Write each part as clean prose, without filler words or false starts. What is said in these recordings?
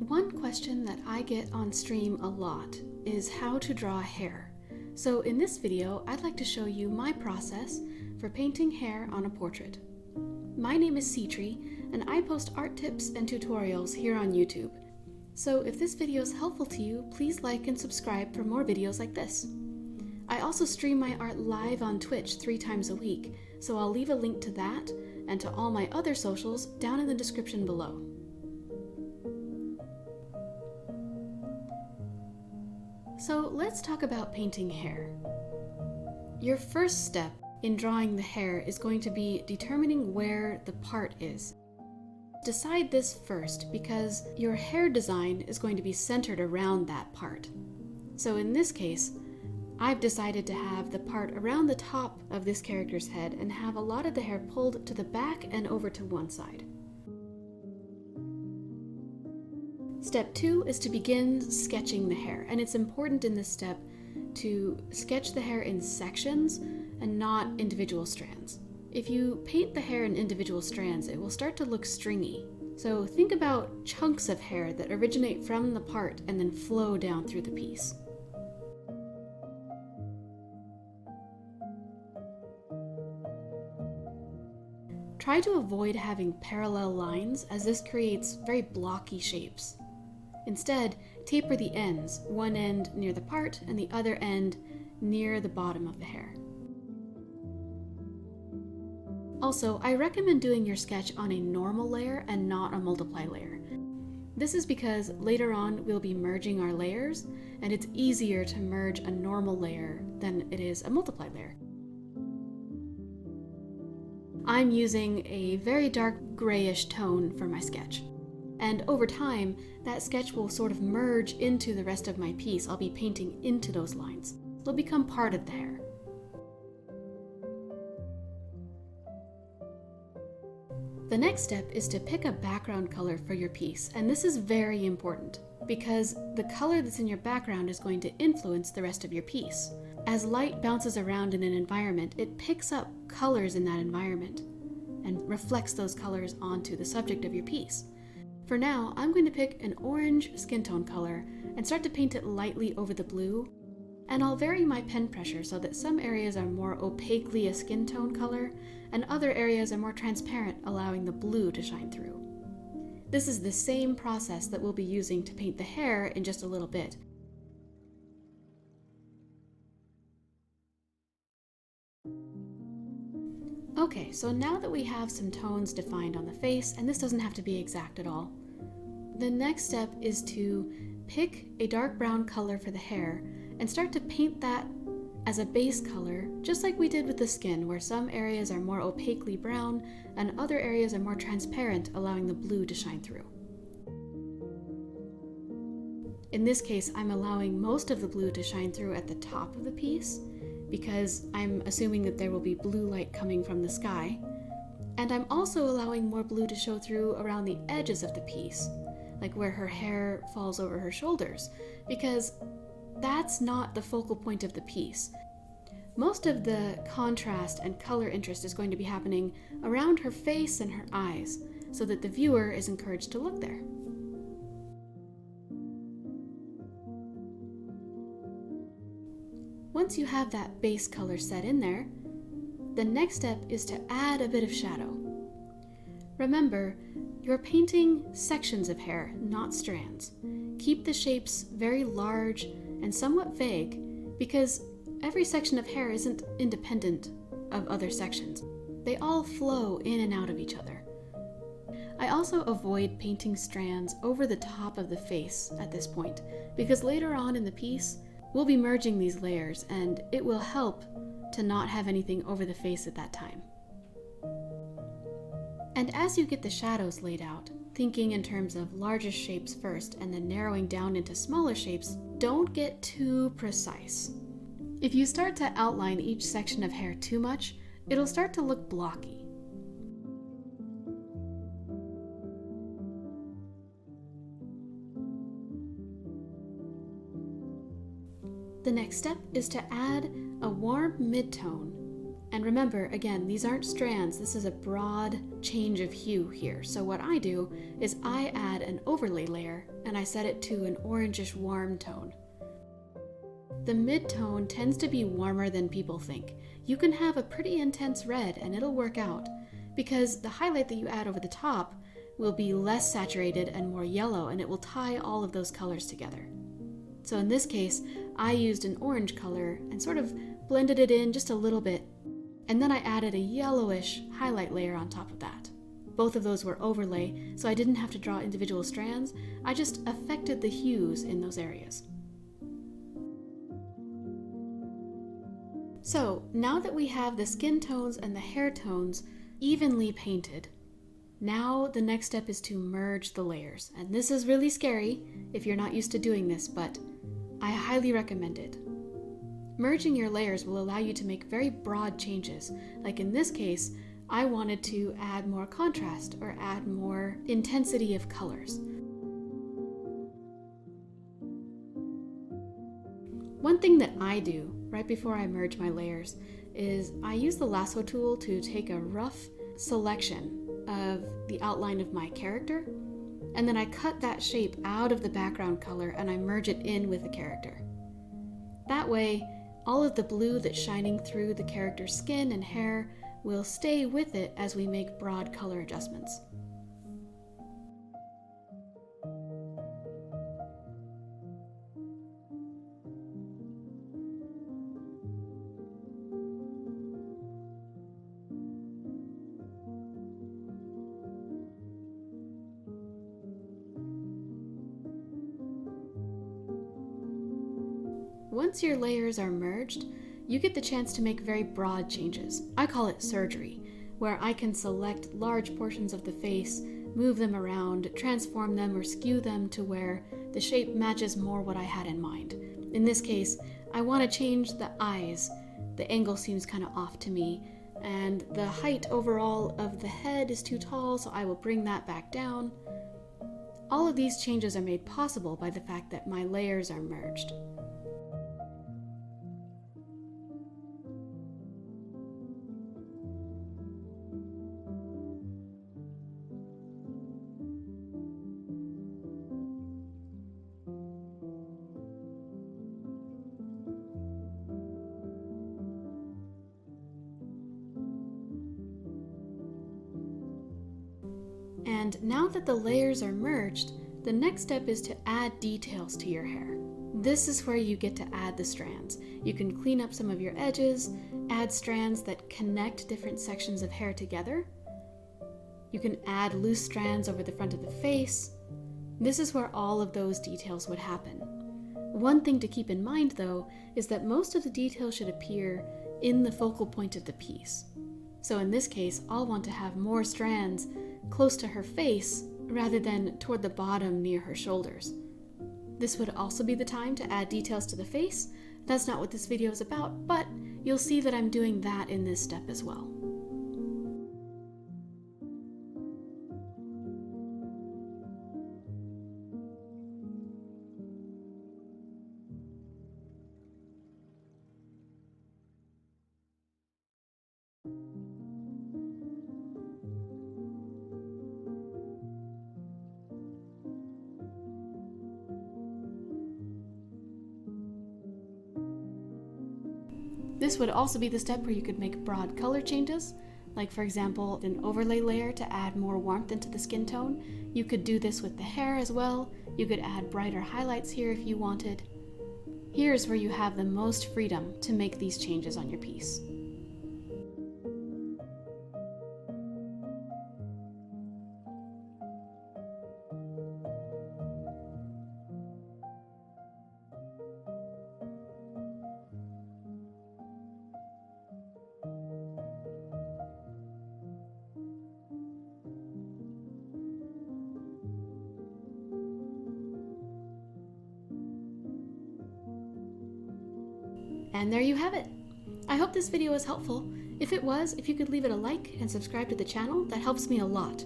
One question that I get on stream a lot is how to draw hair. So in this video, I'd like to show you my process for painting hair on a portrait. My name is Ctree, and I post art tips and tutorials here on YouTube. So if this video is helpful to you, please like and subscribe for more videos like this. I also stream my art live on Twitch 3 times a week, so I'll leave a link to that and to all my other socials down in the description below. So let's talk about painting hair. Your first step in drawing the hair is going to be determining where the part is. Decide this first because your hair design is going to be centered around that part. So in this case, I've decided to have the part around the top of this character's head and have a lot of the hair pulled to the back and over to one side. Step 2 is to begin sketching the hair, and it's important in this step to sketch the hair in sections and not individual strands. If you paint the hair in individual strands, it will start to look stringy. So think about chunks of hair that originate from the part and then flow down through the piece. Try to avoid having parallel lines, as this creates very blocky shapes. Instead, taper the ends, one end near the part and the other end near the bottom of the hair. Also, I recommend doing your sketch on a normal layer and not a multiply layer. This is because later on we'll be merging our layers, and it's easier to merge a normal layer than it is a multiply layer. I'm using a very dark grayish tone for my sketch. And over time, that sketch will sort of merge into the rest of my piece. I'll be painting into those lines. They'll become part of the hair. The next step is to pick a background color for your piece, and this is very important because the color that's in your background is going to influence the rest of your piece. As light bounces around in an environment, it picks up colors in that environment and reflects those colors onto the subject of your piece. For now, I'm going to pick an orange skin tone color and start to paint it lightly over the blue, and I'll vary my pen pressure so that some areas are more opaquely a skin tone color and other areas are more transparent, allowing the blue to shine through. This is the same process that we'll be using to paint the hair in just a little bit. Okay, so now that we have some tones defined on the face, and this doesn't have to be exact at all, the next step is to pick a dark brown color for the hair and start to paint that as a base color, just like we did with the skin, where some areas are more opaquely brown and other areas are more transparent, allowing the blue to shine through. In this case, I'm allowing most of the blue to shine through at the top of the piece, because I'm assuming that there will be blue light coming from the sky, and I'm also allowing more blue to show through around the edges of the piece, like where her hair falls over her shoulders, because that's not the focal point of the piece. Most of the contrast and color interest is going to be happening around her face and her eyes, so that the viewer is encouraged to look there. Once you have that base color set in there, the next step is to add a bit of shadow. Remember, you're painting sections of hair, not strands. Keep the shapes very large and somewhat vague because every section of hair isn't independent of other sections. They all flow in and out of each other. I also avoid painting strands over the top of the face at this point because later on in the piece, we'll be merging these layers, and it will help to not have anything over the face at that time. And as you get the shadows laid out, thinking in terms of largest shapes first and then narrowing down into smaller shapes, don't get too precise. If you start to outline each section of hair too much, it'll start to look blocky. The next step is to add a warm mid-tone And remember, again, these aren't strands. This is a broad change of hue here. So what I do is I add an overlay layer and I set it to an orangish warm tone. The mid-tone tends to be warmer than people think. You can have a pretty intense red and it'll work out because the highlight that you add over the top will be less saturated and more yellow, and it will tie all of those colors together. So in this case, I used an orange color and sort of blended it in just a little bit, and then I added a yellowish highlight layer on top of that. Both of those were overlay, so I didn't have to draw individual strands. I just affected the hues in those areas. So now that we have the skin tones and the hair tones evenly painted, now the next step is to merge the layers. And this is really scary if you're not used to doing this, but I highly recommend it. Merging your layers will allow you to make very broad changes. Like in this case, I wanted to add more contrast or add more intensity of colors. One thing that I do right before I merge my layers is I use the lasso tool to take a rough selection of the outline of my character, and then I cut that shape out of the background color and I merge it in with the character. That way, all of the blue that's shining through the character's skin and hair will stay with it as we make broad color adjustments. Once your layers are merged, you get the chance to make very broad changes. I call it surgery, where I can select large portions of the face, move them around, transform them or skew them to where the shape matches more what I had in mind. In this case, I want to change the eyes. The angle seems kind of off to me, and the height overall of the head is too tall, so I will bring that back down. All of these changes are made possible by the fact that my layers are merged. And now that the layers are merged, the next step is to add details to your hair. This is where you get to add the strands. You can clean up some of your edges, add strands that connect different sections of hair together. You can add loose strands over the front of the face. This is where all of those details would happen. One thing to keep in mind, though, is that most of the details should appear in the focal point of the piece. So in this case, I'll want to have more strands close to her face rather than toward the bottom near her shoulders. This would also be the time to add details to the face. That's not what this video is about, but you'll see that I'm doing that in this step as well. This would also be the step where you could make broad color changes, like for example, an overlay layer to add more warmth into the skin tone. You could do this with the hair as well. You could add brighter highlights here if you wanted. Here's where you have the most freedom to make these changes on your piece. And there you have it. I hope this video was helpful. If it was, if you could leave it a like and subscribe to the channel, that helps me a lot.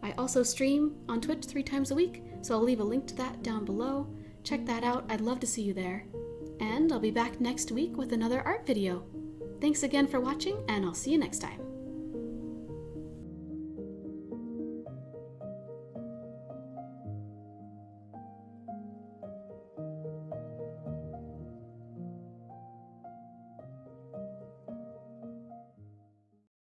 I also stream on Twitch 3 times a week, so I'll leave a link to that down below. Check that out, I'd love to see you there. And I'll be back next week with another art video. Thanks again for watching, and I'll see you next time.